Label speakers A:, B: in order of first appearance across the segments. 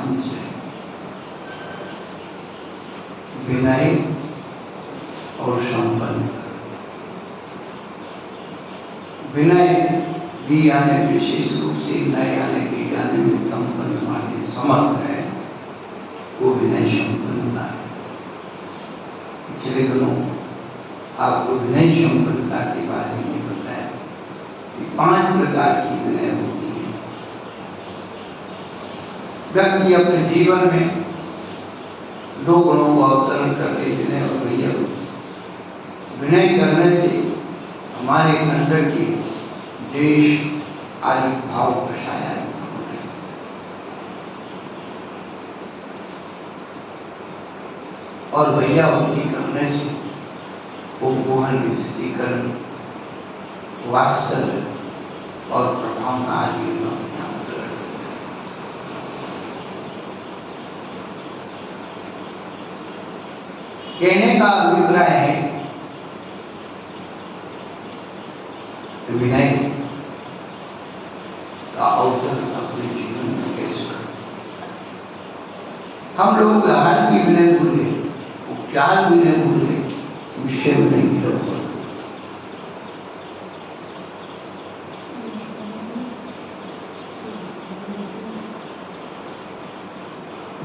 A: होनी चाहिए। विनय और संपन्नता। विनय भी यानी विशेष रूप से नए आने के गाने में संपन्न वाले समर्थ है, वो विनय संपन्नता है। पिछले दिनों आपको विनय संपन्नता के बारे में बताया कि 5 प्रकार की विनय होती है। व्यक्ति अपने जीवन में 2 गुणों को अवतरण करके विनय और वैभव। विनय करने से हमारे अंदर के देश आदि भाव प्रसाया होते हैं। और वैयावृत्ति करने से उपमोहन, स्थिरीकरण, वात्सल्य और प्रभाव आदि कहने का अभिप्राय है विनय का अवतरण अपने जीवन में कैसे करें। हम लोग हाल की विनय भूले, उपचार विनय भूले, विषय विनय की जरूरत।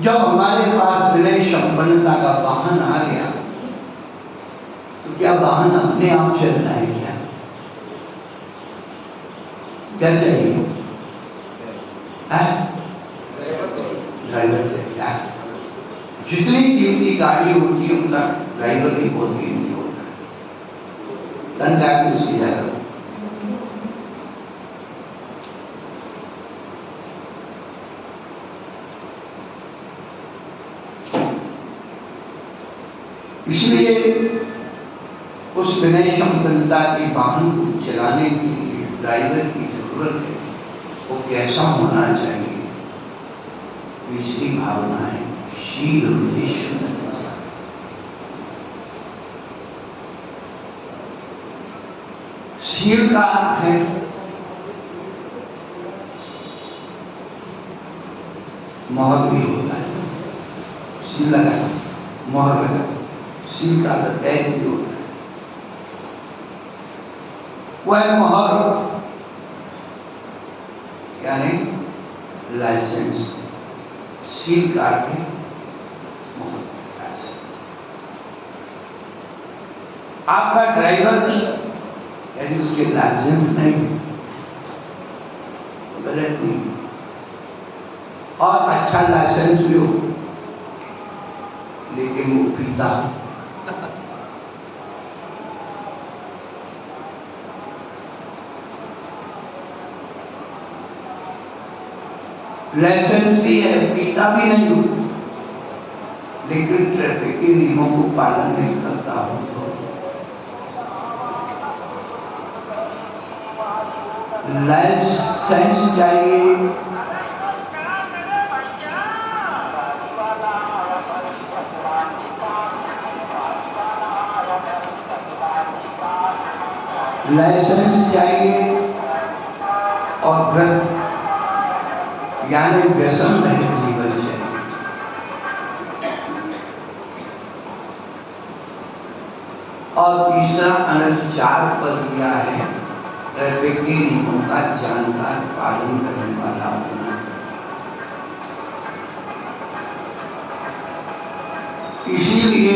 A: जब हमारे पास विनय संपन्नता का वाहन आ गया तो क्या वाहन अपने आप चलना है? क्या चाहिए? ड्राइवर चाहिए। जितनी कीमती गाड़ी होती है उनका ड्राइवर भी बहुत कीमती होता है। धन जाके उसकी ज्यादा। इसलिए उस विनय संपन्नता के वाहन को चलाने के लिए ड्राइवर की जरूरत है। वो कैसा होना चाहिए? तीसरी भावना है शील उद्देश्य। शील का अर्थ है मोहर भी होता है। शील लगा, मोहर लगा। शील का अर्थ टैग भी होता है। वह मोहर यानी लाइसेंस। सील का अर्थ है मोहर, लाइसेंस। आपका ड्राइवर यदि उसके लाइसेंस नहीं, गलत नहीं, और अच्छा लाइसेंस भी हो लेकिन वो पीता, लाइसेंस भी है, पीता भी नहीं हो, लेकिन ट्रैफिक के नियमों को पालन नहीं करता हो तो लाइसेंस चाहिए। लाइसेंस चाहिए और व्रत यानी व्यसन रहित जीवन चाहिए। और तीसरा अनुच्छेद 4 पर दिया है ट्रैफिक के नियमों का जानकार पालन करने वाला होना चाहिए। इसीलिए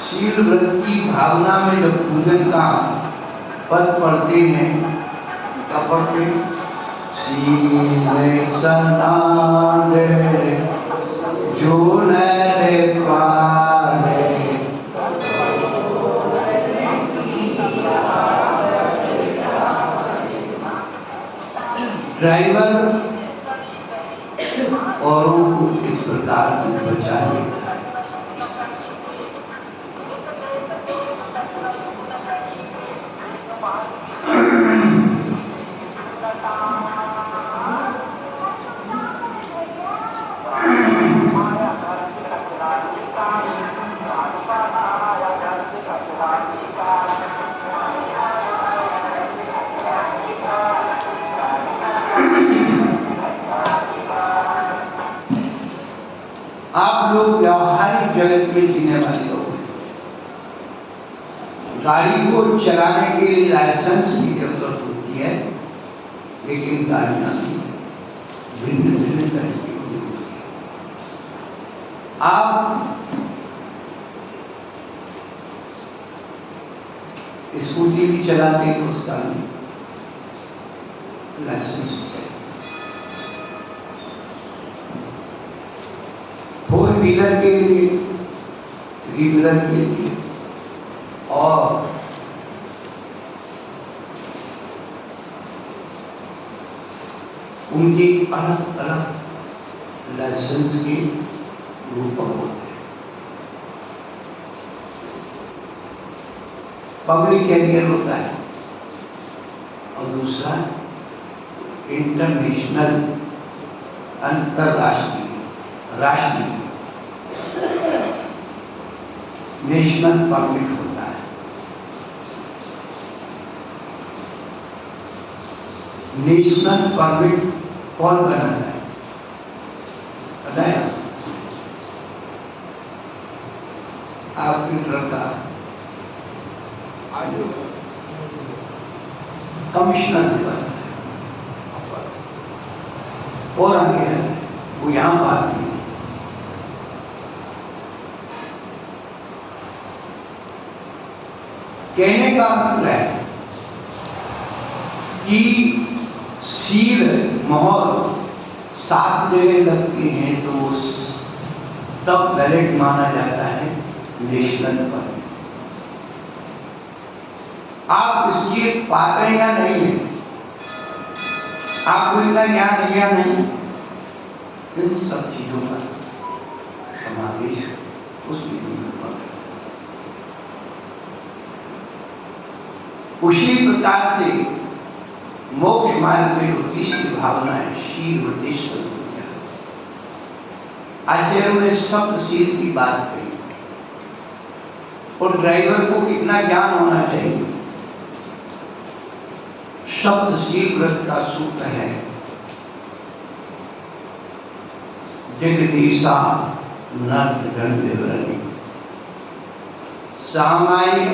A: शील व्रत की भावना में जब पूजन का पद पढ़ते हैं क्या पढ़ते हैं? शील सदा दे जो नरे पाले, ड्राइवर औरों को इस प्रकार से बचा लेता है। जगत में जीने वाले लोग हैं। गाड़ी को चलाने के लिए लाइसेंस की जरूरत होती है, लेकिन गाड़ियां भी भिन्न भिन्न तरीके की होती है। आप स्कूटी भी चलाते हैं तो उसका लाइसेंस चाहिए। 4 व्हीलर के लिए, 3 व्हीलर के लिए और उनके अलग अलग लाइसेंस के रूपक होते हैं। पब्लिक कैरियर होता है और दूसरा इंटरनेशनल, अंतरराष्ट्रीय, राष्ट्रीय, नेशनल परमिट होता है। नेशनल परमिट कौन बनाता है पता है? आपके ट्रक का कमिश्नर से बनता है और आगे है वो यहां पास नहीं। कहने का मतलब है कि सील मोहर 7 जगह लगती हैं तो तब वैलिड माना जाता है नेशनल पर। आप इसके पात्र या नहीं है, आपको इतना ज्ञान है या नहीं, इन सब चीजों का समावेश उस विधि में होता है। उसी प्रकार से मोक्ष मार्ग में जो तीसरी भावना है शील वृद्धिश्वर विद्या। आचार्यों ने सप्तशील की बात कही और ड्राइवर को कितना ज्ञान होना चाहिए। सप्तशील व्रत का सूत्र है जगदीशा नर्थ दंड व्रति सामायिक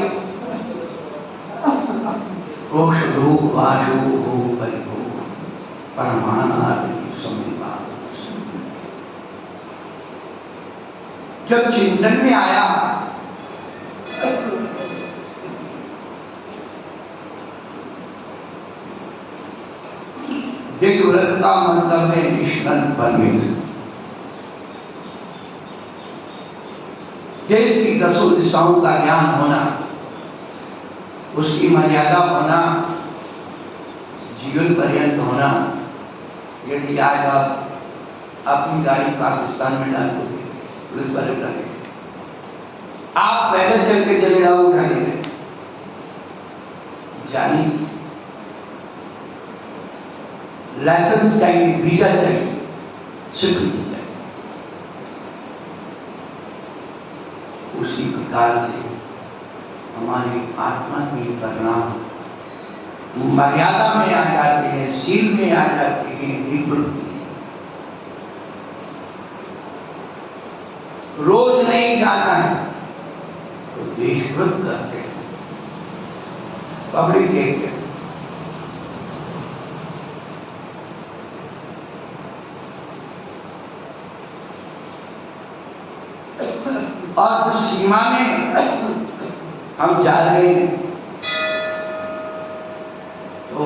A: रोषधो वाशो हो परिभो परमानादि समिवा। जब चिंतन में आया दिव्य व्रत का मतलब है नेशनल परमिट। देश की 10 दिशाओं का ज्ञान होना, उसकी मर्यादा होना, जीवन पर्यंत होना। यदि आज आप अपनी गाड़ी पाकिस्तान में डाल दोगे पुलिस वाले उठाएंगे, आप पैदल चल के चले जाओ उठाने जानी। लाइसेंस चाहिए, वीजा चाहिए, स्वीकृति चाहिए। उसी प्रकार से हमारी आत्मा के परिणाम मर्यादा में आ जाते हैं, शील में आ जाते हैं, दिव्यवृत्ति से। रोज नहीं जाना है तो देशव्रत करते हैं, पब्लिक देखते हैं। और जो सीमा में हम जा रहे हैं तो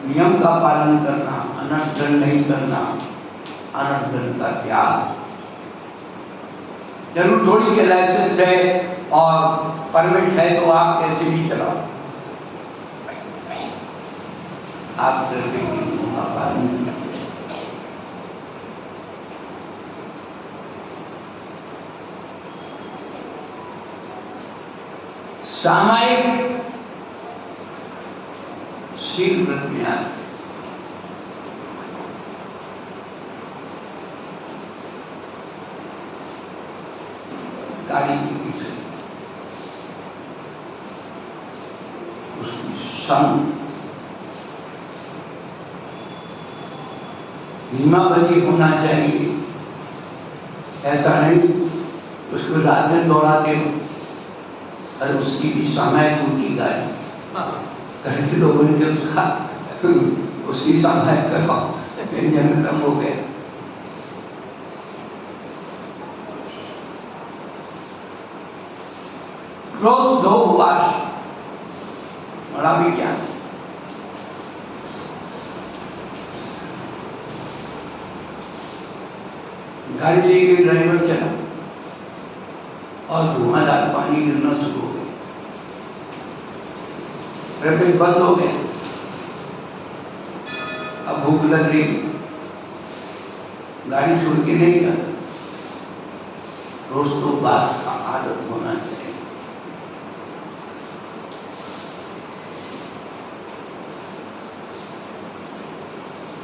A: नियम का पालन करना, अनर्थ नहीं करना, अनर्थ का त्याग। जरूर थोड़ी के लाइसेंस है और परमिट है तो आप कैसे भी चलाओ, आप सिर्फ नियमों का पालन करते। सामायिक शील व्रत में आते गाड़ी के पीछे उसकी संग नियमावली होना चाहिए, ऐसा नहीं उसको रात में दौड़ाते हो, अरे उसकी भी समय होती गाड़ी, घर के लोगों ने उसका उसकी समय करो, इंजन खत्म हो गया। रोज 2 वर्ष बड़ा विज्ञान। गाड़ी लेके ड्राइवर चला और धुआंधार पानी गिरना शुरू हो गया, ट्रैफिक बंद हो गया। अब भूख लग रही, गाड़ी छोड़ के नहीं जाता। रोज तो बास का आदत होना चाहिए।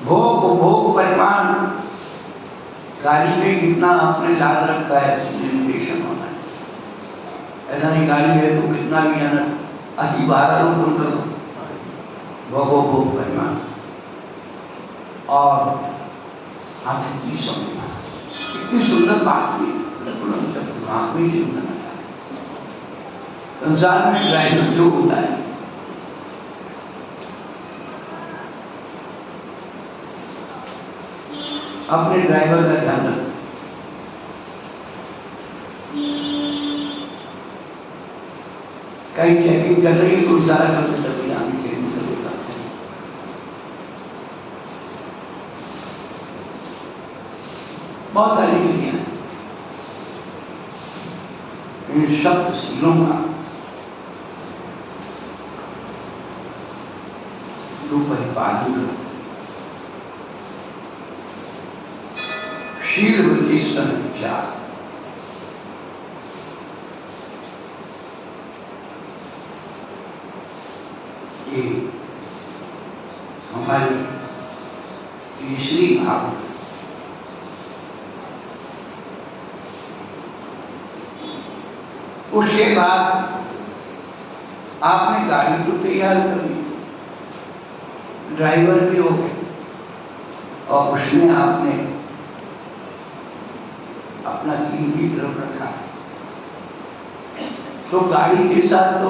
A: भोग परिमाण गाड़ी में कितना आपने लाद रखा है, लिमिटेशन होना है। ऐसा नहीं गाड़ी है तो कितना भी है ना, अति 12 रोपण कर दो, भोग परिमाण। और आतिथ्य समझना, इतनी सुंदर बात थी, दिमाग में चिंतन आया। संसार में ड्राइवर जो होता है, अपने ड्राइवर का ध्यान रखना। कहीं चेकिंग चल रही है तो इशारा करते चलते आगे चेकिंग कर देता है। बहुत सारी चीजें हैं। इन शब्द शीलों का जो परिपालन शील विचिष्टन विचार, ये हमारी तीसरी भाव। उसके बाद आपने गाड़ी तो तैयार कर ली, ड्राइवर भी हो गए, और उसमें आपने अपना कीमती तरफ रखा, तो गाड़ी के साथ तो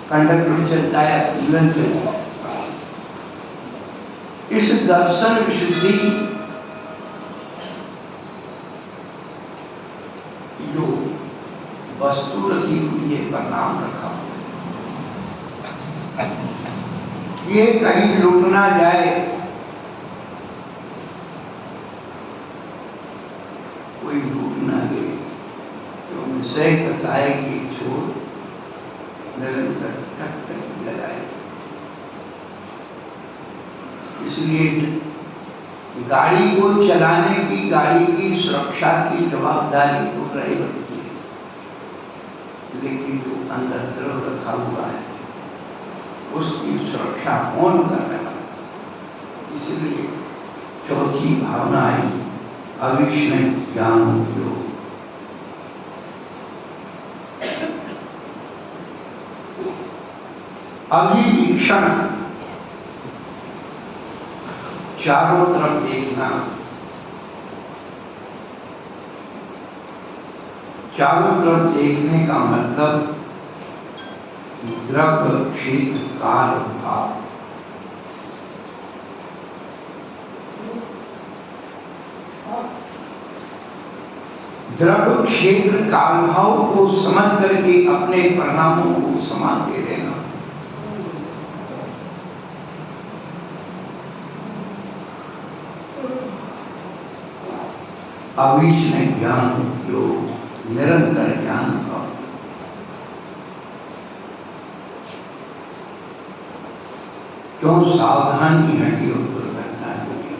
A: कंडक्टर चलता है, जीवन चलता है। इस दर्शन विशुद्धि जो वस्तु रखी हुई है पर नाम रखा, ये कहीं लुट ना जाए, कोई लूट ना गए, तो विषय कसाय की छोड़ निरंतर टक टक लगाए। इसलिए गाड़ी को चलाने की, गाड़ी की सुरक्षा की जवाबदारी तो ड्राइवर की है, लेकिन जो अंदर द्रव रखा हुआ है उसकी सुरक्षा कौन कर रहा है? इसलिए चौथी भावना आई, अविष्णय ज्ञान उपयोग। अभिवीक्षण, चारों तरफ देखना, चारों तरफ देखने का मतलब द्रव्य क्षेत्र काल भाव। द्रव्य क्षेत्र काल भाव को समझ करके अपने परिणामों को समाते रहना। अविष्णय ज्ञान उपयोग, निरंतर ज्ञान का। क्यों सावधानी हटी और दुर्घटना हुई।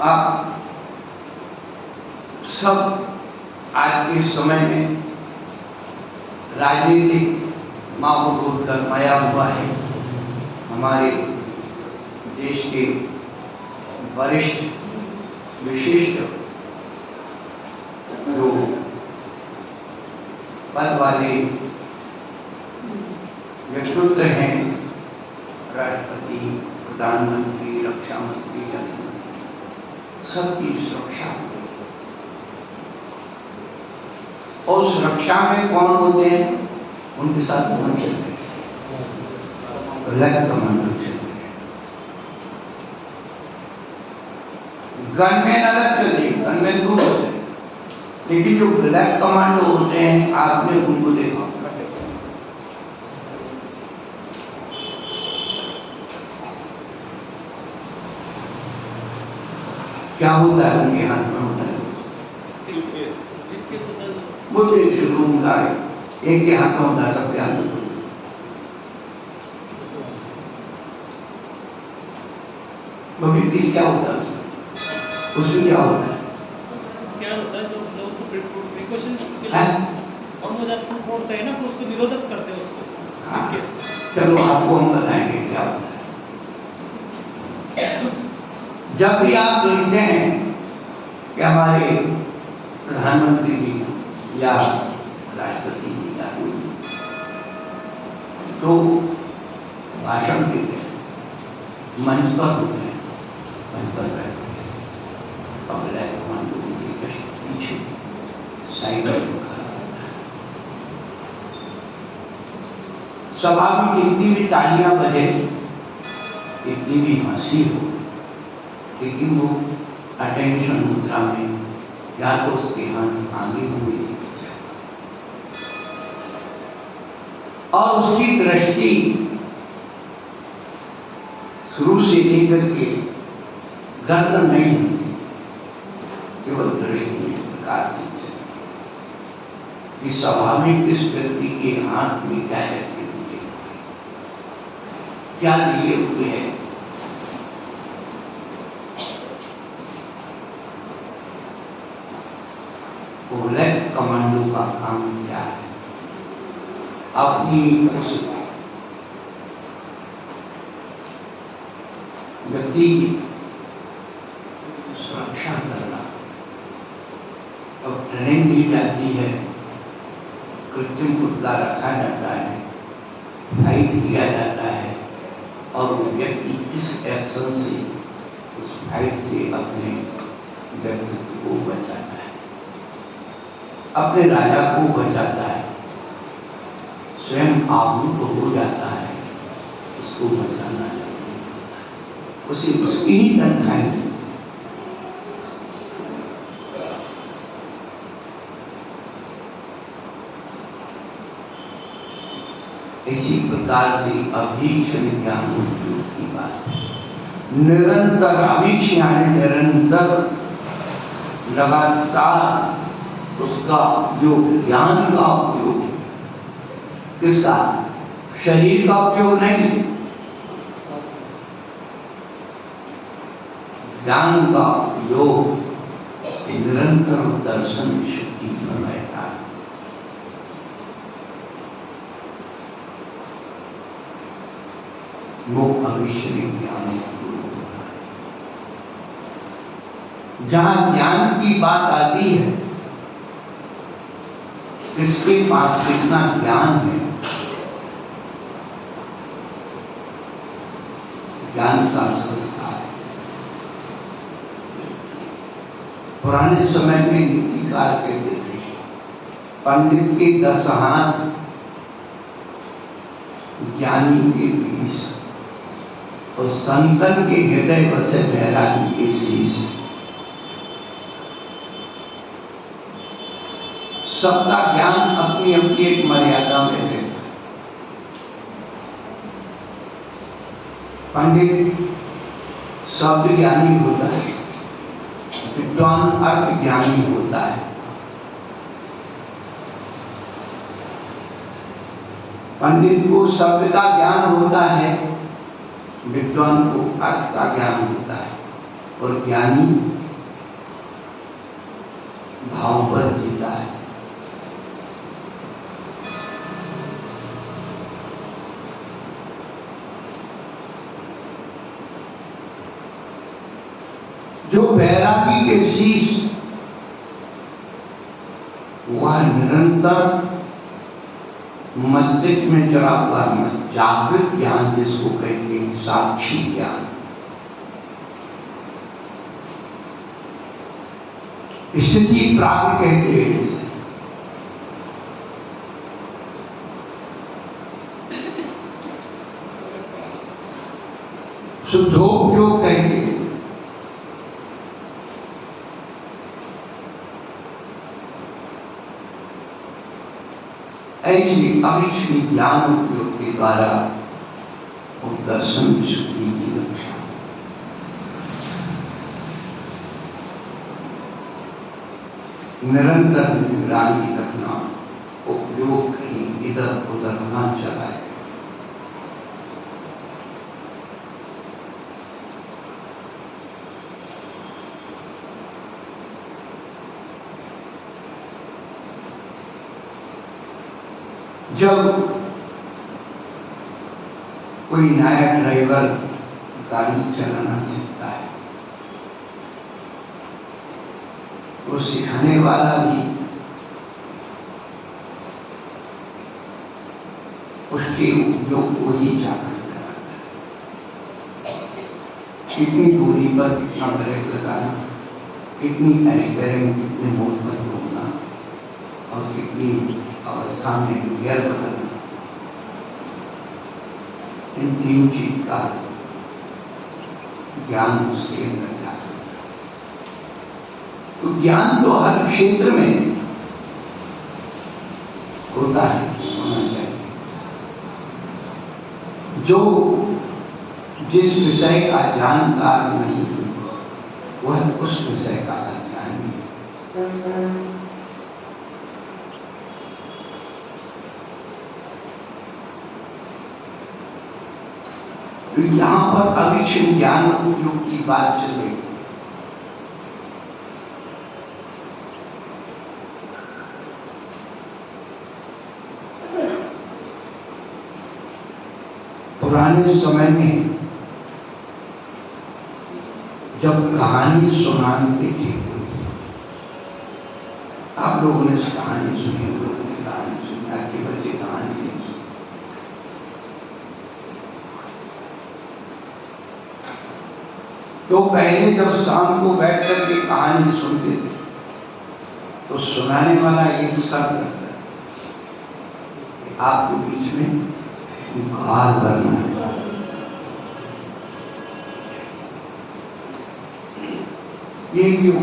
A: आप सब आज के समय में राजनीतिक माहौल गरमाया हुआ है। हमारे देश के वरिष्ठ विशिष्ट जो पद वाले व्यक्तित्व हैं, राष्ट्रपति, प्रधानमंत्री, रक्षा मंत्री, जल मंत्री, सबकी सुरक्षा होती है। और सुरक्षा में कौन होते हैं? उनके साथ कौन चलते हैं? ब्लैक कमांडो चलते हैं। गनमैन अलग चलते, गनमैन दूर होते हैं, लेकिन जो ब्लैक कमांडो होते हैं आपने उनको देखा, क्या होता है उनके हाथ में? होता है वो शोरूम का है, एक के हाथ में होता है, सबके हाथ में। बबी प्लीज क्या होता है उसमें? क्या होता है?
B: क्या होता है जो लोग प्रिकॉशंस के लिए और वो जब फोड़ते हैं ना तो उसको निरोधक करते हैं उसको।
A: हाँ, चलो आपको हम बताएंगे क्या होता है। जब भी आप सुनते हैं कि हमारे प्रधानमंत्री जी या राष्ट्रपति जी या तो भाषण देते हैं, मंच पर होते हैं, मंच पर बैठते हैं, ब्लैक कमांडो उनके पीछे साइड में खड़ा रहता है। सभा में कितनी भी तालियां बजे, कितनी भी हंसी हो, लेकिन वो अटेंशन मुद्रा में या तो उसके हाथ आगे होंगे और उसकी दृष्टि शुरू से लेकर के गर्दन नहीं होती, केवल दृष्टि इस प्रकार से कि स्वाभाविक इस व्यक्ति के हाथ में क्या रखे हुए, क्या लिए हुए हैं। ब्लैक कमांडो का काम क्या है? अपनी उस व्यक्ति की सुरक्षा करना। अब ट्रेनिंग दी जाती है, कृत्रिम पुतला रखा जाता है, फाइट किया जाता है और वो व्यक्ति इस एक्शन से, उस फाइट से अपने व्यक्तित्व को बचाता है, अपने राजा को बचाता है, स्वयं आहूत हो जाता है, उसको बचाना चाहिए, उसे उसकी ही तनख्वाही। इसी प्रकार से अभीक्षण ज्ञान उद्योग की बात है। निरंतर अभीक्ष यानी निरंतर लगातार उसका उपयोग, ज्ञान का उपयोग, किसका? शरीर का उपयोग नहीं, ज्ञान का उपयोग निरंतर दर्शन शक्ति में रहता है। वो भविष्य ज्ञान होता है। जहां ज्ञान की बात आती है, किसके पास कितना ज्ञान है, ज्ञान का संस्कार है। पुराने समय में नीतिकार कहते थे, पंडित के 10 हाथ, ज्ञानी के 20 और संतन के हृदय बसे बैरागी के शीश। सबका ज्ञान अपनी अपनी एक मर्यादा में रहता है। पंडित शब्द ज्ञानी होता है, विद्वान अर्थ ज्ञानी होता है। पंडित को शब्द का ज्ञान होता है, विद्वान को अर्थ का ज्ञान होता है और ज्ञानी भाव पर जीता है। जो बैरागी के शीश, वह निरंतर मस्जिद में चढ़ा हुआ जागृत ज्ञान जिसको कहते हैं, साक्षी ज्ञान, स्थिति प्राप्त कहते हैं इसे। शुद्धोपयोग कहते हैं। ऐसी अविचलित ज्ञान उपयोग के द्वारा वो दर्शन विशुद्धि की रक्षा। निरंतर निगरानी रखना, उपयोग कहीं इधर उधर न चलाए। जब कोई नया ड्राइवर गाड़ी चलाना सीखता है तो सिखाने वाला भी उसके उपयोग को ही जागृत कराता है। कितनी दूरी पर कितना ब्रेक लगाना, कितनी एक्सीलरेटिंग, कितने मोड़ पर रोकना और कितनी अवस्था में गियर बदलना, इन तीन चीज का ज्ञान उसके अंदर जाता है। तो ज्ञान तो हर क्षेत्र में होता है, होना चाहिए। जो जिस विषय का जानकार नहीं वह उस विषय का अज्ञानी है। यहां पर अविचलित ज्ञान उपयोग की बात चल रही है। पुराने समय में जब कहानी सुनाते थे, आप लोगों ने कहानी सुनी, लोगों ने कहानी सुनी, आपके बच्चे कहानी नहीं सुनी। तो पहले जब शाम को बैठ कर के कहानी सुनते थे तो सुनाने वाला एक शब्द रखता है, आपके बीच में उद्धार करना है। ये क्यों?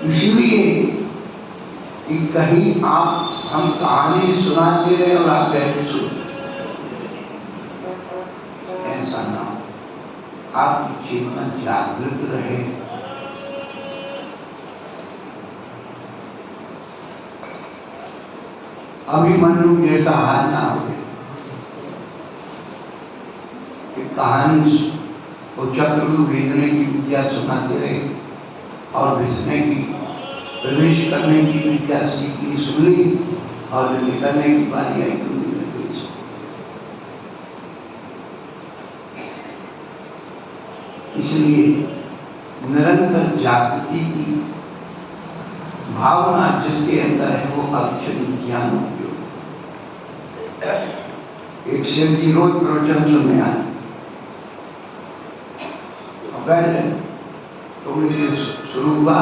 A: इसलिए कि कहीं हम कहानी सुनाते रहे और आप बैठे सुनते, ऐसा ना हो। आपकी चेतना जागृत रहे। अभिमन्यु जैसा हाल ना हो कि कहानी को चक्रव्यूह भेदने की विद्या सुनाते रहे और घिसने की, प्रवेश करने की विद्या सीखी, सुन ली और जब निकलने की बारी आई तो निकल गई। इसलिए निरंतर जागृति की भावना जिसके अंदर है वो अविचलित ज्ञान उपयोग। एक शिव जी रोज प्रवचन सुनने आए, पहले तो मुझे शुरू हुआ,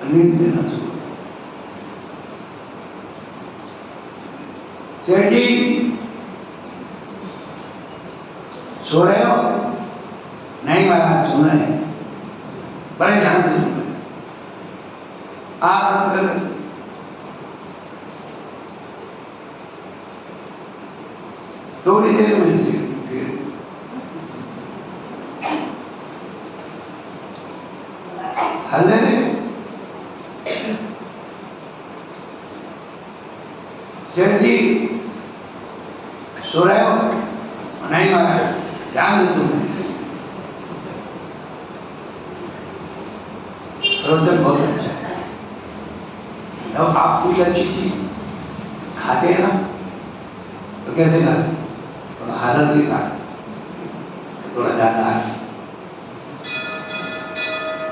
A: नींद देना शुरू। सेठ जी सो रहे हो? नहीं महाराज सुन रहे हैं, बड़े ध्यान से सुन रहे। आप थोड़ी देर में से हल्ले ने सेठ जी सो रहे हो? नहीं महाराज, ध्यान दे तुम्हें। प्रवचन बहुत अच्छा है। जब आप कोई अच्छी चीज खाते हैं ना तो कैसे खाते? थोड़ा हालत भी खाते, थोड़ा ज्यादा है।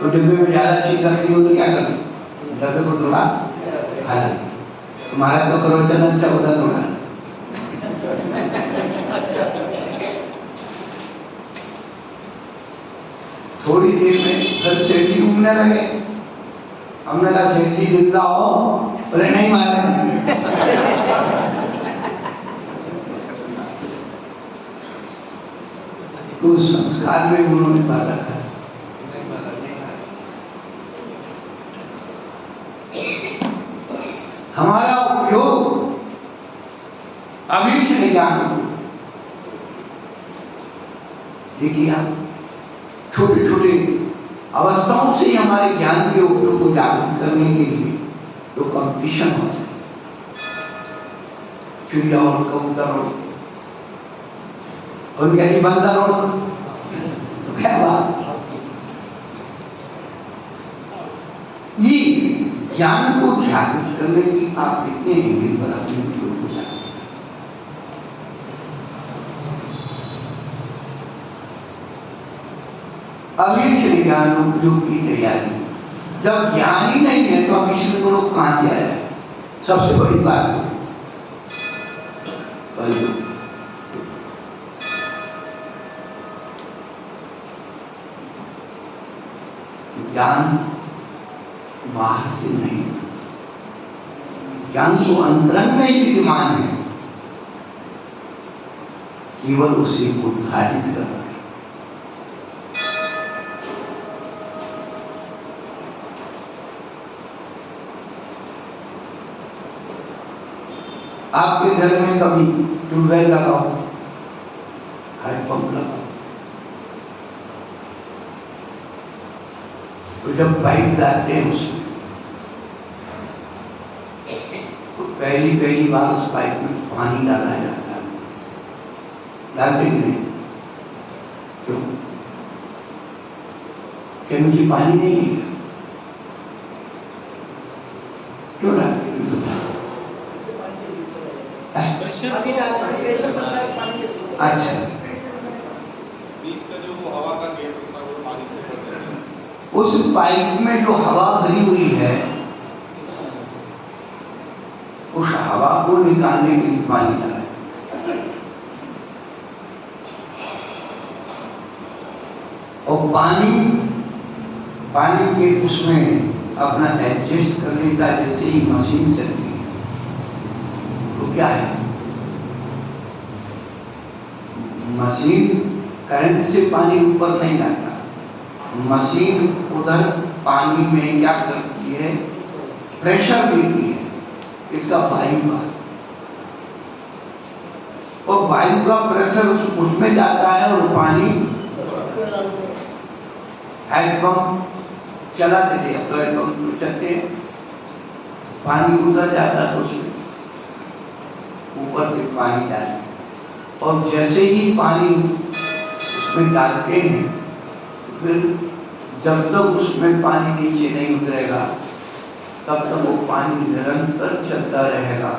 A: तो डिब्बे में ज्यादा चीज रखनी हो तो क्या करें? डब्बे को थोड़ा हालत। तुम्हारा तो प्रवचन अच्छा होता थोड़ा। थोड़ी देर में फिर सेठ जी घूमने लगे। हमने कहा सेठ जी जिंदा हो? बोले नहीं मारे। तो उस संस्कार में उन्होंने भर रखा है। हमारा उपयोग अभी से ज्ञान, देखिए आप छोटे छोटे अवस्थाओं से ही हमारे ज्ञान के उपयोग को जागृत करने के लिए तो कंपटीशन हो जाए, चिड़िया और कबूतर और कहती बंदर और तो क्या बात। ये ज्ञान को जागृत करने की आप कितने एंगल पर अपने उपयोग को जागृत, अभी से ज्ञान उपयोग की तैयारी। जब ज्ञान ही नहीं है तो अभिषेक को लोग कहां से आए? सबसे बड़ी बात है ज्ञान बाहर से नहीं, ज्ञान तो अंतरंग में ही विद्यमान है, केवल उसे उद्घाटित करना है। आपके घर में कभी ट्यूबवेल लगाओ, हैंडपंप लगाओ, तो जब पाइप डालते हैं उसमें तो पहली बार उस पाइप में पानी डाला जाता है, डालते ही नहीं। क्यों? क्या नीचे पानी नहीं है? क्यों डालते? अच्छा,
C: बीच का जो हवा का गेट होता है वो पानी से भर जाता है।
A: उस पाइप में जो हवा भरी हुई है उस हवा को निकालने के लिए पानी डाला है। और पानी के उसमें अपना एडजस्ट कर लेता है, जैसे ही मशीन चलती है तो क्या है, मशीन करंट से पानी ऊपर नहीं जाता, मशीन उधर पानी में क्या करती है, प्रेशर देती है, इसका वायु का, और वायु का प्रेशर उसमें जाता है और पानी हैंडपंप चला देते हैं, तो हैंडपंप चलते हैं, पानी उधर जाता तो उसमें ऊपर से पानी डालते, और जैसे ही पानी उसमें डालते हैं फिर जब तक उसमें पानी नीचे नहीं उतरेगा तब तक वो पानी निरंतर चलता रहेगा।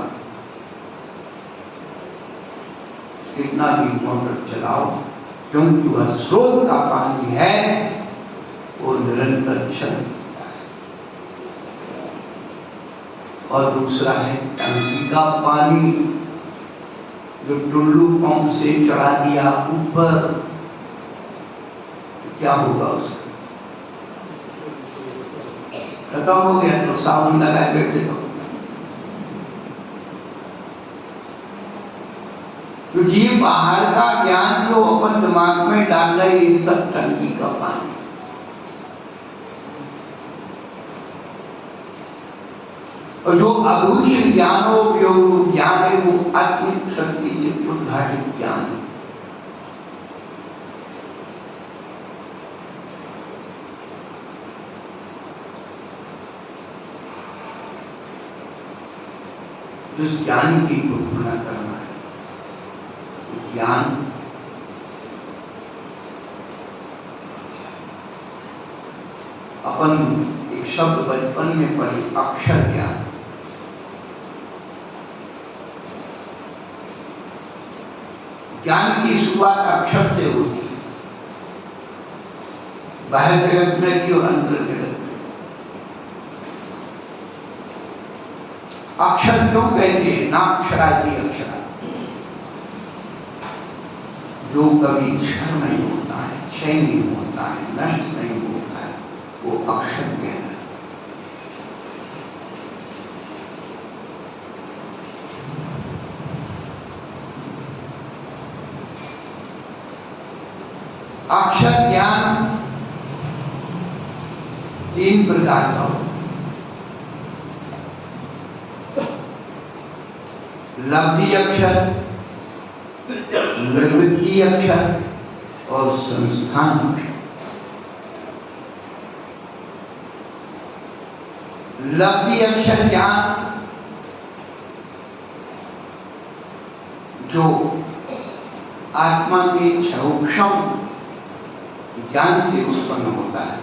A: कितना भी मोटर चलाओ, क्योंकि वह स्रोत का पानी है, वो निरंतर चल सकता है। और दूसरा है टंकी का पानी, जो टुल्लू पंप से चढ़ा दिया ऊपर, क्या होगा उसका? खत्म हो गया तो साबुन लगाए बैठे तो ये बाहर का ज्ञान जो अपन दिमाग में डाल रहे हैं, ये सब टंकी का पानी। और जो अभूषण ज्ञानोपयोग ज्ञान है वो आत्मिक शक्ति से उद्घाटित ज्ञान है। जिस ज्ञान की कल्पना करना है, ज्ञान अपन एक शब्द बचपन में पढ़े, अक्षर ज्ञान। ज्ञान की शुरुआत अक्षर से होती है, बाह्य जगत में भी और अंतर जगत में। अक्षर क्यों कहते हैं? ना अक्षरादि अक्षरा, जो कभी क्षण नहीं होता है, क्षय नहीं होता है, नष्ट नहीं होता है, वो अक्षर ज्ञान है। अक्षर ज्ञान 3 प्रकार का होता है। लब्धि अक्षर, निवृत्ति अक्षर और संस्थान अक्षर। लब्धि अक्षर ज्ञान जो आत्मा के क्षयोक्षम ज्ञान से उत्पन्न होता है।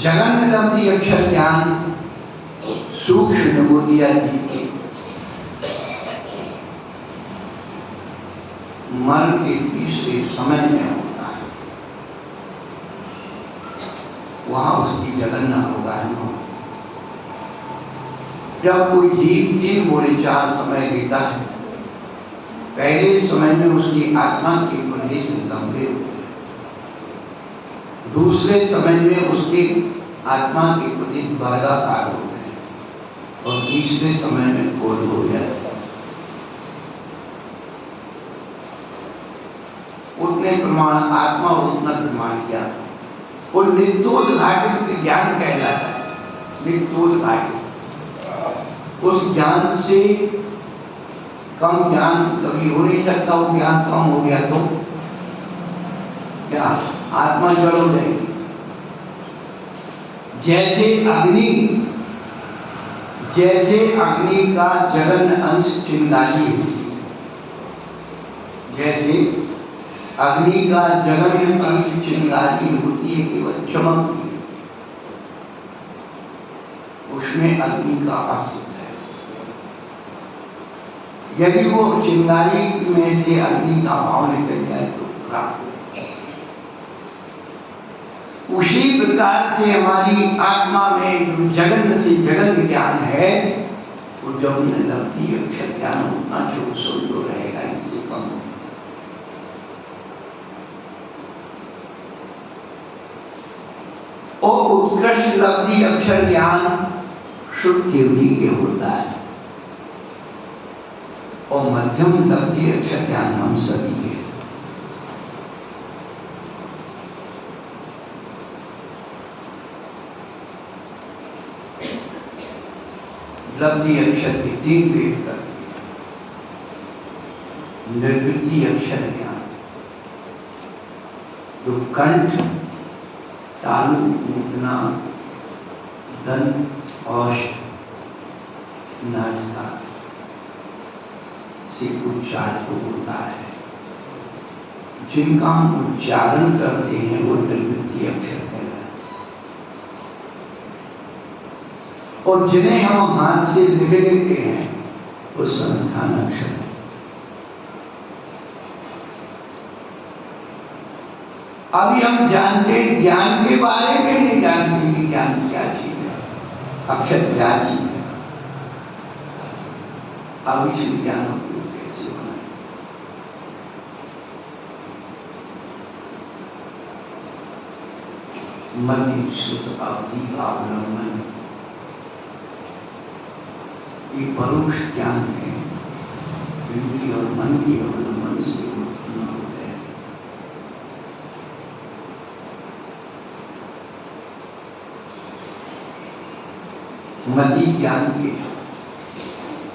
A: जगन लब्धि अक्षर ज्ञान सूक्ष्म नवोदिया जी के मन के तीसरे समय में होता है। वहां उसकी जगन अवगाहन होती है। जब कोई जीव 3 बड़े 4 समय लेता है, पहले समय में उसकी आत्मा के प्रदेश लंबे होते हैं, दूसरे समय में उसके आत्मा के प्रदेश वर्गाकार होते हैं और तीसरे समय में गोल हो जाते हैं। उतने प्रमाण आत्मा और उतना प्रमाण क्या वो नित्योद्घाटित ज्ञान कहलाता है। नित्योद्घाटित उस ज्ञान से कम ज्ञान कभी हो नहीं सकता। वो ज्ञान कम हो गया तो क्या आत्मा जड़ हो जाएगी। जैसे अग्नि का जगन अंश चिंगारी है, जैसे अग्नि का जगन अंश चिंगारी होती है, केवल चमकती है, उसमें अग्नि का अस्तित्व है। यदि वो चिंगारी में से अग्नि का भाव निकल जाए तो प्राप्त। उसी प्रकार से हमारी आत्मा में जो जगन से जगन ज्ञान है, वो जब लब्धि अक्षर ज्ञान उतना जो सुंदर रहेगा, इससे कम। और उत्कृष्ट लब्धि अक्षर ज्ञान शुद्ध केवली के होता है और मध्यम लब्धि अक्षर ज्ञान हम सभी के। लब्धि अक्षर के 3 भेद करते हैं। निवृत्ति अक्षर ज्ञान जो कंठ, तालु, मुद्रा, दंत, औष्ठ, नासिका से उच्चारित होता है। जिनका हम उच्चारण करते हैं वो निवृत्ति अक्षर कहलाते हैं। और जिन्हें हम हाथ से लिख देते हैं वो संस्थान अक्षर है। अभी हम जानते ज्ञान के बारे में नहीं जानते कि ज्ञान क्या चीज है, अक्षर क्या चीज है। अब इस ज्ञान को कैसे बनाए। मति श्रुत अवधि का अवलंबन ये परोक्ष ज्ञान है, इंद्रिय और मन के अवलंबन से उत्पन्न होते हैं। मति ज्ञान के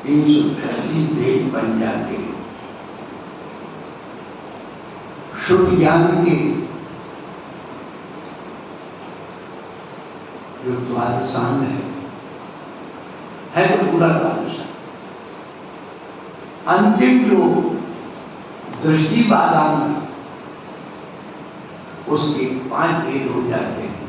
A: 336 भेद बन जाते हैं। शुद्ध ज्ञान के जो द्वादशांग है तो पूरा द्वादशांग। अंतिम जो दृष्टि बादाम उसके 5 भेद हो जाते हैं।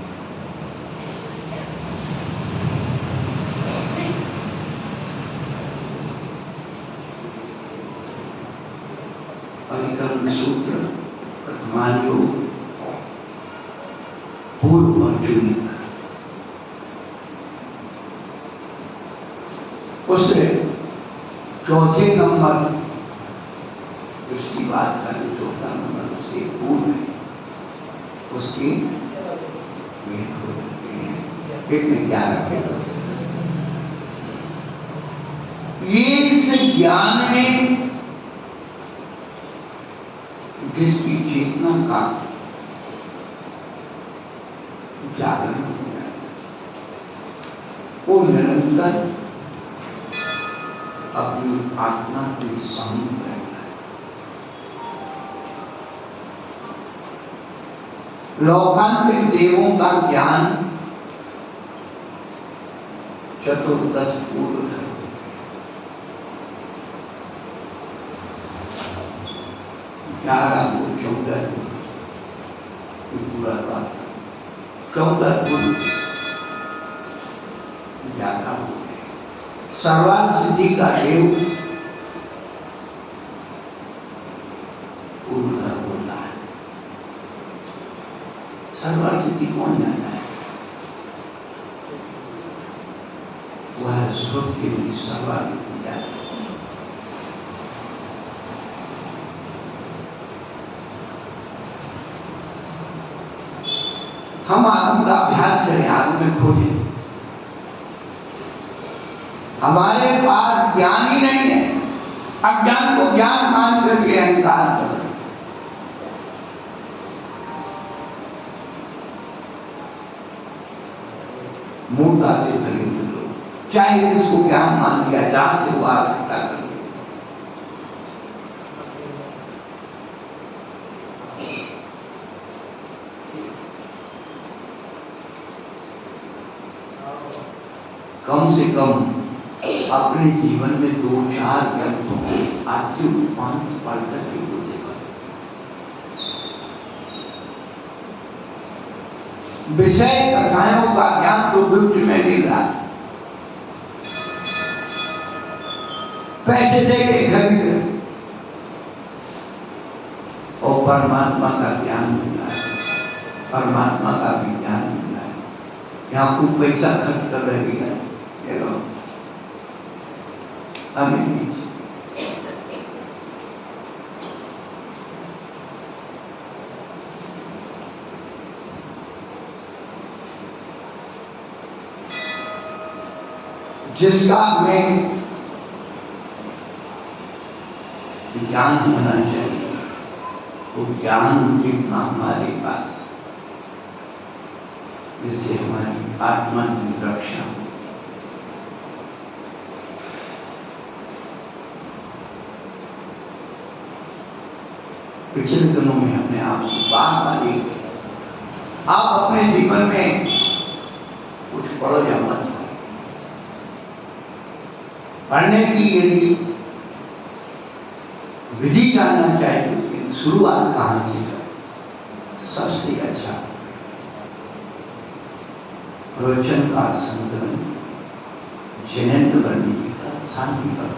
A: परिक्रम सूत्र, प्रथमान योग, पूर्व और जूनियर। उससे चौथे नंबर उसकी बात करें, चौथा नंबर उसके पूर्व है, उसकी वेद हो जाते हैं, पेट में 11 वेद होते हैं। ये इस ज्ञान में जिसकी चेतना का जागरण हो जाता है, वो निरंतर अपनी आत्मा के सम्मुख रहता है। लौकांतिक देवों का ज्ञान चतुर्दश पूर्व धर्म, 11 को 14 पूरा 14 गुण ज्यादा हो गए। सर्वासिद्धि का देव पूर्वधर होता है। सर्वासिद्धि कौन जाता है? वह स्वर्ग के लिए सर्वासिद्धि जाता है। हम आत्म का अभ्यास करें, आत्म में खोजें। हमारे पास ज्ञान ही नहीं है, अज्ञान को ज्ञान मान करके अहंकार कर, मूर्खता से भरे हुए लोग, चाहे इसको ज्ञान मान लिया, जहां से वो इकट्ठा कर लिया। कम से कम अपने जीवन में 2-4 ग्रंथों को आत्मरूपांत पढ़ करके बोलेगा। विषय कथाओं का ज्ञान तो गिफ्ट में मिल रहा है, पैसे दे के खरीद रहे, और परमात्मा का ज्ञान मिल रहा है, परमात्मा का भी ज्ञान मिल रहा है। यहाँ खूब पैसा खर्च कर रही है, हमें दीजिए। जिसका हमें ज्ञान होना चाहिए, वो ज्ञान जितना हमारे पास, जिससे हमारी आत्मा की रक्षा हो। पिछले दिनों में हमने आपसे बात वाली, आप अपने जीवन में कुछ पढ़ो या मत पढ़ो, पढ़ने की यदि विधि जानना चाहिए कि शुरुआत कहां से करें, सबसे अच्छा प्रवचन का संकलन जयंत वर्णी का शांति पर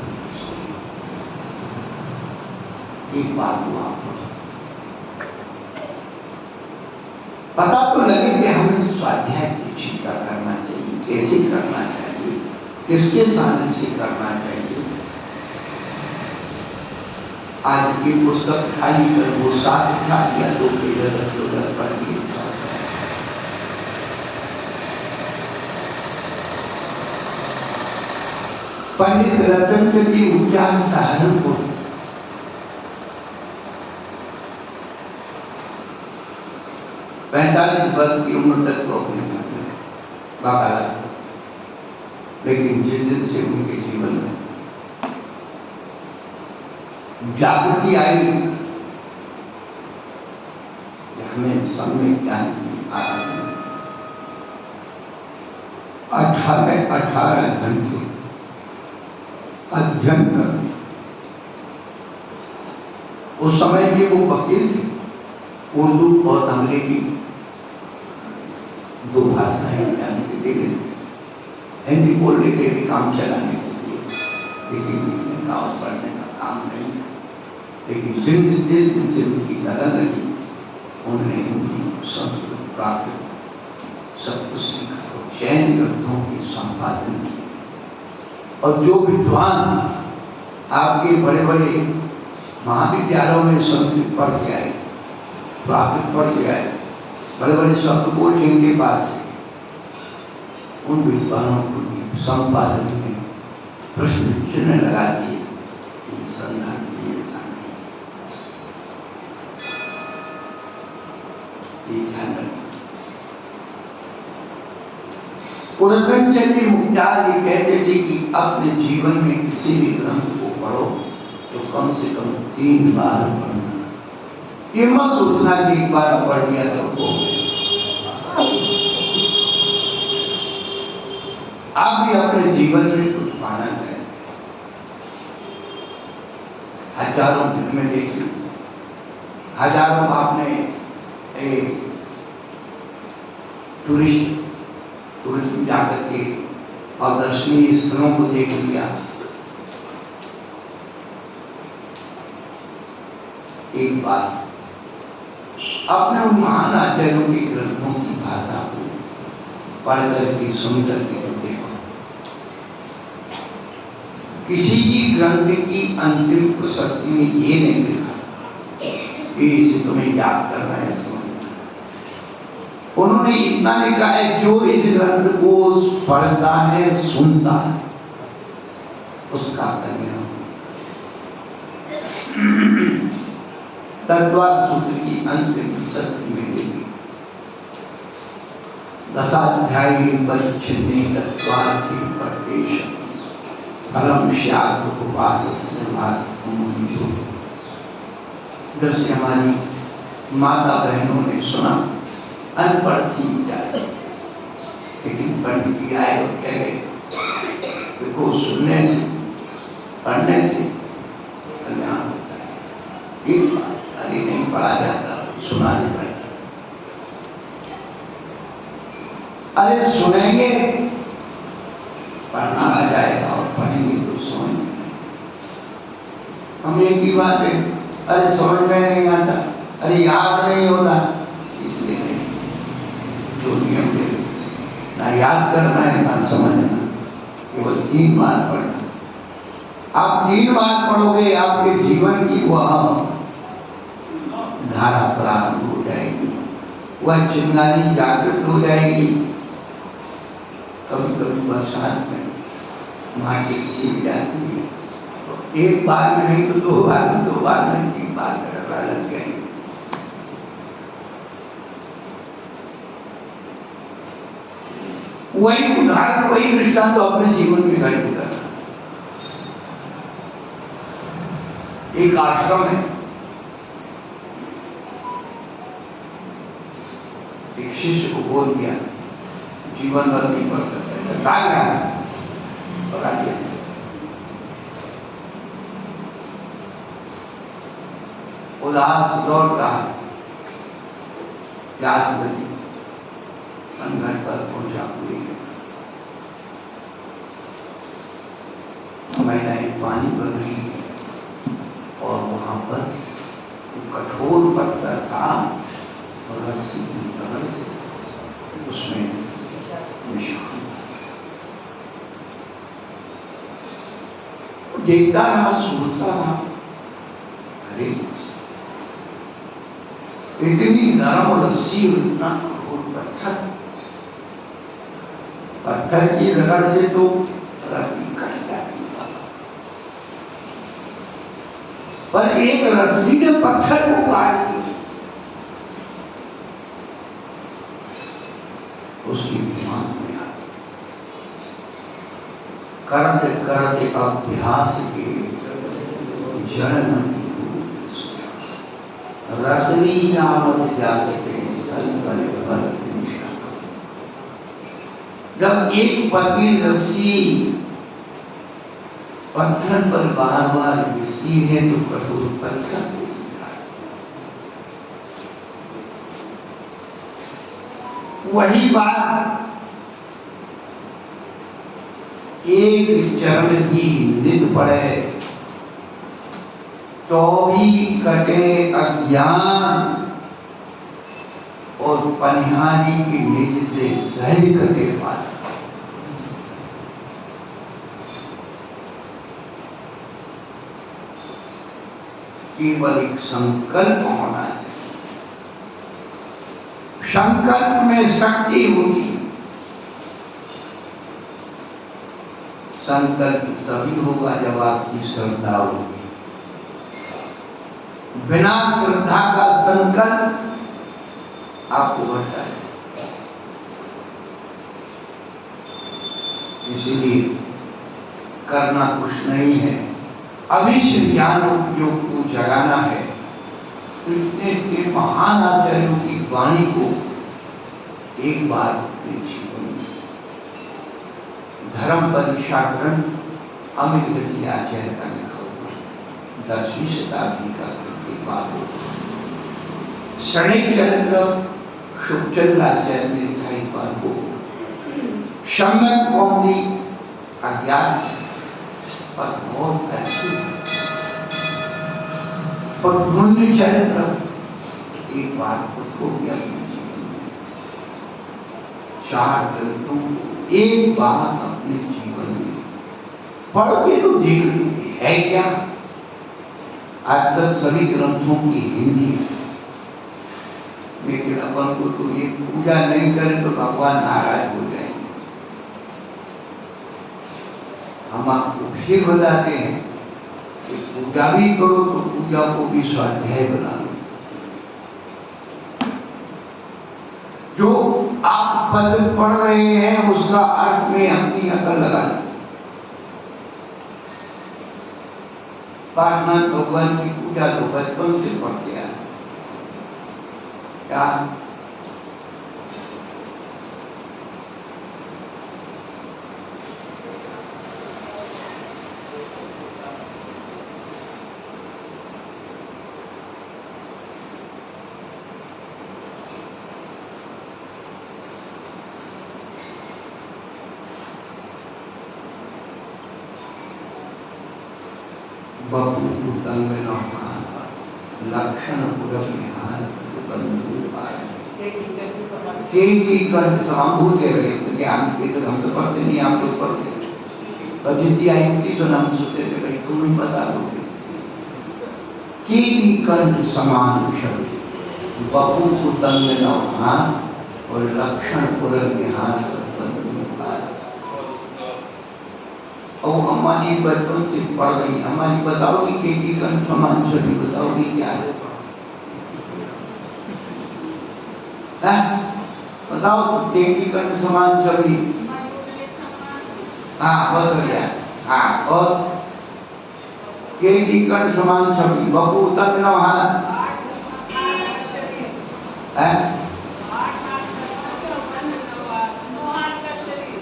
A: एक बात को आप पता तो लगे कि हमें स्वाध्याय की चिंता करना चाहिए, कैसे करना चाहिए, किसके साधन से करना चाहिए। आज की पुस्तक खाली कर वो साथ उठा दिया, 2 पेज इधर पढ़ दिए। पंडित रतनचंद्र की उच्चार सहारनपुर, पैंतालीस वर्ष की उम्र तक वो अपने घर में बाकायदा, लेकिन जिस दिन से उनके जीवन में जागृति आई, हमें सम्यक ज्ञान की आराधना, 18 घंटे अध्ययन कर, उस समय भी वो वकील थे, उर्दू और अंग्रेजी 2 भाषाएं जानते थे, हिंदी बोलने के लिए काम चलाने के लिए, लेकिन लिखने का और पढ़ने का काम नहीं था। लेकिन जिस दिन से उनकी लगन लगी, उन्होंने हिंदी, संस्कृत, प्राकृत सब कुछ सीखा, जैन ग्रंथों के संपादन किए, और जो विद्वान आपके बड़े बड़े महाविद्यालयों में संस्कृत पढ़ के आए, प्राकृत पढ़ के आए, बड़े बड़े शब्दकोश जिनके पास है, उन विद्वानों को भी संपादन में प्रश्न चिन्ह लगा दिए, संधान की इंसान ये ध्यान रखना। पुरंदरचंद्र मुक्तार ये कहते थे कि अपने जीवन में किसी भी ग्रंथ को पढ़ो तो कम से कम 3 बार पढ़ना। ये मत सोचना कि एक बार पढ़ लिया तो हो गया। आप भी अपने जीवन में कुछ पाना चाहते हैं, हजारों फिल्में देखी, हजारों आपने टूरिज्म जाकर के और दर्शनीय स्थलों को देख लिया। एक बार अपने उन महान आचार्यों के ग्रंथों की भाषा को पढ़ करके सुन करके तो देखो। किसी की ग्रंथ की अंतिम प्रशस्ति में ये नहीं लिखा कि इसे तुम्हें याद करना है, समझना। उन्होंने इतना लिखा है जो इस ग्रंथ को पढ़ता है, सुनता है, उसका कल्याण। तत्वार्थ सूत्र की अंतिम शक्ति में लेगी 10 परिच्छिन्ने तत्वार्थी परदेश फलम श्यात उपासस्य वास्तु। जब से हमारी माता बहनों ने सुना, अनपढ़ थी जाए, लेकिन पंडित जी आए और कह गए देखो सुनने से पढ़ने से कल्याण होता है। एक बार अरे नहीं पढ़ा जाता, सुना नहीं पड़ेगा। अरे सुनेंगे, पढ़ना आ जाएगा और पढ़ेंगे तो समझ। हम एक ही बात है, अरे समझ में नहीं आता, अरे याद नहीं होता, इसलिए नहीं। जो नियम है ना याद करना है ना समझना, केवल 3 बार पढ़ना। आप 3 बार पढ़ोगे, आपके जीवन की वह धारा प्रारंभ हो जाएगी, वह चिंगारी जागृत हो जाएगी। कभी कभी बरसात में माचिस सीख जाती है, तो एक बार में नहीं तो 2 बार में, 2 बार में 3 बार में रगड़ा लग जाएगी। वही उदाहरण, वही दृष्टांत तो अपने जीवन में घटित करना। एक आश्रम है, एक शिष्य को बोल दिया जीवन भर नहीं पढ़ सकते, पढ़ा दिया। उदास लौट रहा, प्यास लगी, घर पर पहुंचा हुई महिलाएं पानी भर रही थी और वहां पर कठोर पत्थर था और रस्सी की मदद से उसमें निशान देखता रहा, सोचता रहा, अरे इतनी नरम रस्सी और इतना कठोर पत्थर, पत्थर की रगड़ से तो रस्सी कट जाती है, पर एक रस्सी ने पत्थर को काट दिया। उसकी दिमाग में आ करते करते अभ्यास के जड़ नहीं रसनी नामत जाते संकल पर। जब एक पतली रस्सी पत्थर पर बार बार घिसती है तो कठोर पत्थर टूटता है। वही बात एक चरण की निद पड़े तो भी कटे अज्ञान और पनिहारी की निज से सहज कटे बात। केवल एक संकल्प होना चाहिए। संकल्प में शक्ति होगी। संकल्प तभी होगा जब आपकी श्रद्धा होगी। बिना श्रद्धा का संकल्प आपको बढ़ता है। इसलिए करना कुछ नहीं है, अवश्य ज्ञान उपयोग को जगाना है। तो इतने महान आचार्यों की वाणी को एक बार अपने जीवन में धर्म परीक्षा ग्रंथ अमित गति आचार्य का लिखा हुआ 10वीं शताब्दी का बात हो। क्षणिक चरित्र शुभचंद्र आचार्य ने लिखा एक बार को सम्यक कौमदी अज्ञात और बहुत अच्छी और पुण्य चरित्र एक बार उसको भी अपने जीवन में 4 ग्रंथों को एक बार अपने जीवन में पढ़ के तो देख है क्या। आज तक सभी ग्रंथों की हिंदी है, लेकिन अपन को तो ये पूजा नहीं करे तो भगवान नाराज हो जाएंगे। हम आपको फिर बताते हैं कि पूजा भी करो तो पूजा को भी स्वाध्याय बना लो। जो आप पद पढ़ रहे हैं उसका अर्थ में अपनी अकल लगा लो। पार्श्वनाथ भगवान की पूजा तो बचपन से पढ़ते आए क्या। बपू तंग लक्षण पुरनिहार बंधु कंठ समाभूत है। ज्ञान के तो हम तो पढ़ते नहीं, आप लोग पढ़ते। और जितनी आई थी तो हम सोचते थे भाई तुम ही बता दोगे। की कंठ समान शब्द बपू तंग नौहान और लक्षण पुरनिहार बंधु। और हमारी बचपन से पढ़ रही, हमारी बताओगी कि कंठ समान छवि बताओगी क्या है? बताओ टेकी कंठ समान छवि। हाँ बहुत बढ़िया। हाँ और टेकी कंठ समान छवि बपू तक नौहान है।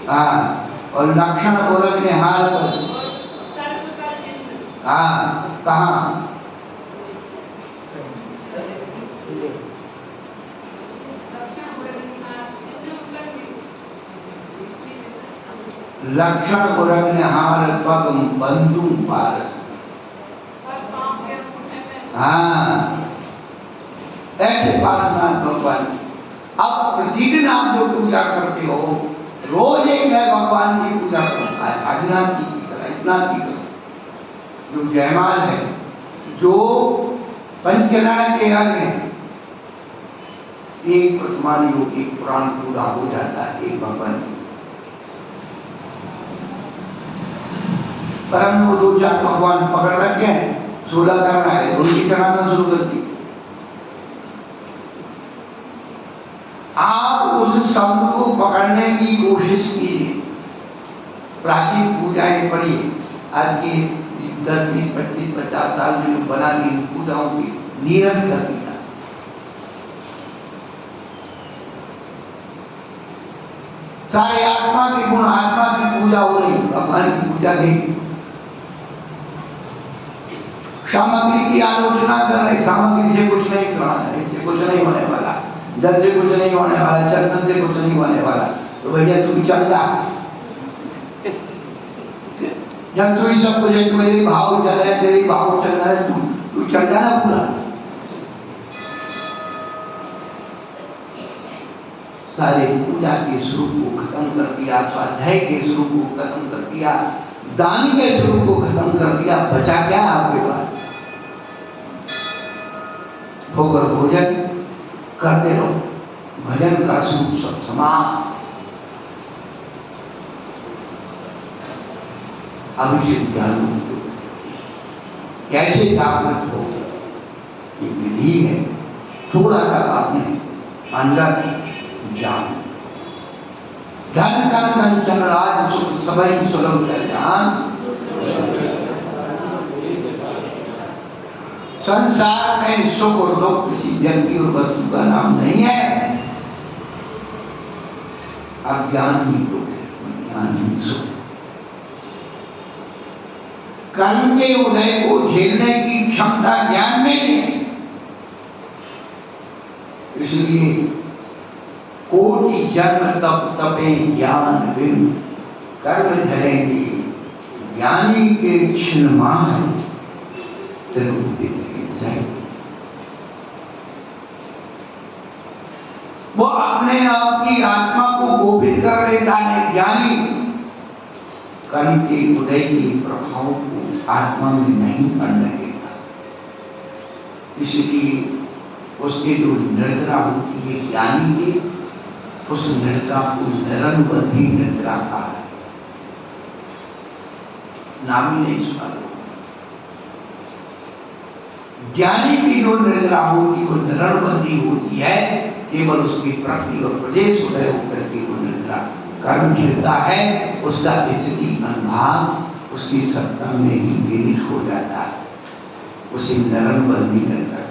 A: हाँ और लक्षण गोरख ने हार पर। हाँ कहाँ? लक्षण गोरख ने हार पग बंधु पारस। हाँ ऐसे पार्श्वनाथ भगवान। अब प्रतिदिन आप जो पूजा करते हो रोज एक नए भगवान की पूजा करो। आदिनाथ की करो, इतना की करो। जो जयमाल है, जो पंचकल्याण के याद है, एक वर्तमान योग एक पुराण पूरा हो जाता है एक भगवान। परम वो 2-4 भगवान पकड़ रखे हैं, 16 करना है, उनकी चढ़ाना शुरू कर दी। आप उस शब्द को पकड़ने की कोशिश कीजिए। प्राचीन पूजाएं पढ़िए। आज की 10, 20, 25, 50 साल में जो बना दी पूजाओं की नीरस कर दिया। सारे आत्मा के गुण, आत्मा की पूजा हो रही, भगवान की पूजा नहीं। सामग्री की आलोचना कर रहे, सामग्री से कुछ नहीं करना है, इससे कुछ नहीं होने वाला, जल से कुछ नहीं होने वाला, चंदन से कुछ नहीं होने वाला। तो भैया तू चढ़ जा। जब तू सब कुछ है, मेरे भाव जल है, तेरी भाव चल रहा है, तू चढ़ जाना पूरा। सारे पूजा के स्वरूप को खत्म कर दिया, स्वाध्याय के स्वरूप को खत्म कर दिया, दान के स्वरूप को खत्म कर दिया। बचा क्या आपके पास? होकर भोजन करते रहो, भजन का सूप सब समाप्त। अभिषेक ज्ञान कैसे जागृत हो, ये विधि है। थोड़ा सा आपने अंदर जान धन कन कंचन राज सुख सबई सुलभ कर जान। संसार में सुख और दुख किसी व्यक्ति और वस्तु का नाम नहीं है। अज्ञान ही दुख है, ज्ञान ही सुख। कर्म के उदय को झेलने की क्षमता ज्ञान में है। इसलिए कोटि जन्म तप तपे ज्ञान बिन कर्म धरेंगे, ज्ञानी के क्षण मान त्रिभुति सही। वो अपने आप की आत्मा को गोपित कर लेता है। ज्ञानी कर्म के उदय के प्रभाव को आत्मा में नहीं पड़ने देता, इसलिए उसकी जो निद्रा होती है ज्ञानी की, उस निद्रा को निरंबंधी निद्रा का है। नाम ही नहीं सुना। ज्ञानी की जो निद्रा होती वो निरंबंधी होती है, केवल उसकी प्रकृति और प्रदेश उदय होकर के वो निद्रा कर्म खिलता है, उसका स्थिति अनुभाग उसकी सत्ता में ही विलीन हो जाता है, उसे निरंबंधी निद्रा।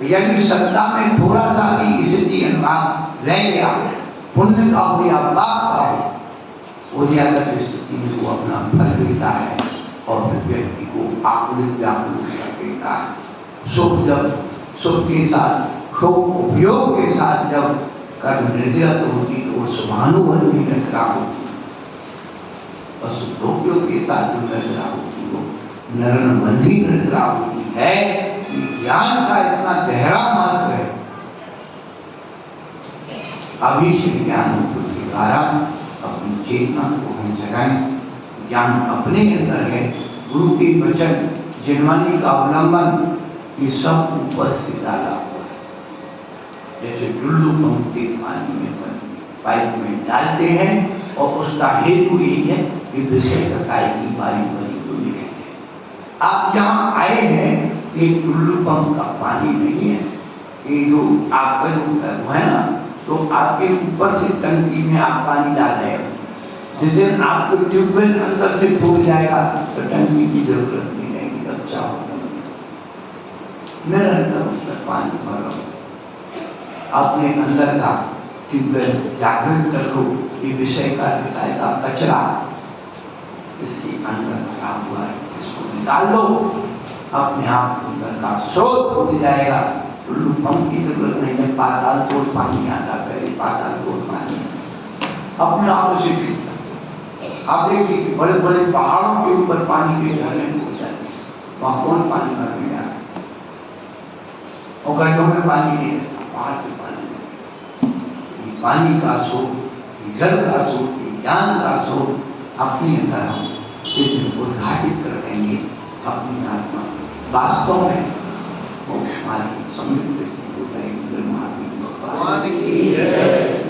A: यदि सत्ता में थोड़ा सा भी स्थिति अनुभाग रह गया, पुण्य का हो या पाप का हो, वो ज्यादा स्थिति में वो अपना फल देता है और फिर व्यक्ति को आकुलित व्याकुलित कर देता है। सुख के साथ, सुख उपयोग के साथ जब कर्म निर्जत होती तो वो शुभानुबंधी निद्रा होती, और सुखोपयोग के साथ जो निद्रा होती वो निरंबंधी निद्रा होती है। ज्ञान का इतना गहरा महत्व है। अभी से ज्ञान के द्वारा अपनी चेतना को हम जगाएं। ज्ञान अपने अंदर है। गुरु के वचन, जिनवानी का अवलंबन, ये सब ऊपर से डाला हुआ है। जैसे टुल्लू पंप के पानी में पाइप में डालते हैं और उसका हेतु यही है कि विषय कसाई की वायु बनी को निकले। आप यहाँ आए हैं, ये टुल्लू पंप का पानी नहीं है, ये जो आपका जो है ना, तो आपके ऊपर से टंकी में आप पानी डाल रहे हो। जिस दिन आपको ट्यूबवेल अंदर से फूल जाएगा तो टंकी की जरूरत नहीं रहेगी, तब चाहो निरंतर उसमें पानी भरो। अपने अंदर का ट्यूबवेल जागृत कर लो। ये विषय का कचरा इसके अंदर भरा हुआ है, इसको निकाल लो, अपने आप अंदर का स्रोत हो जाएगा। टुल्लू पंप की जरूरत नहीं है, पाताल तोड़ पानी आता, पहले पाताल तोड़ पानी अपने आप से गिरता। आप देखिए कि बड़े बड़े पहाड़ों के ऊपर पानी के झरने हो जाते हैं, वहां कौन पानी भरने जा रहा है? और गड्ढों में पानी नहीं रहता, पहाड़ के पानी। पानी का स्रोत, जल का स्रोत, ज्ञान का स्रोत अपने अंदर हम उद्घाटित कर देंगे। अपनी आत्मा वास्तव में मोक्ष मार्ग की समृद्ध हो जाएगी। महावीर भगवान की जय।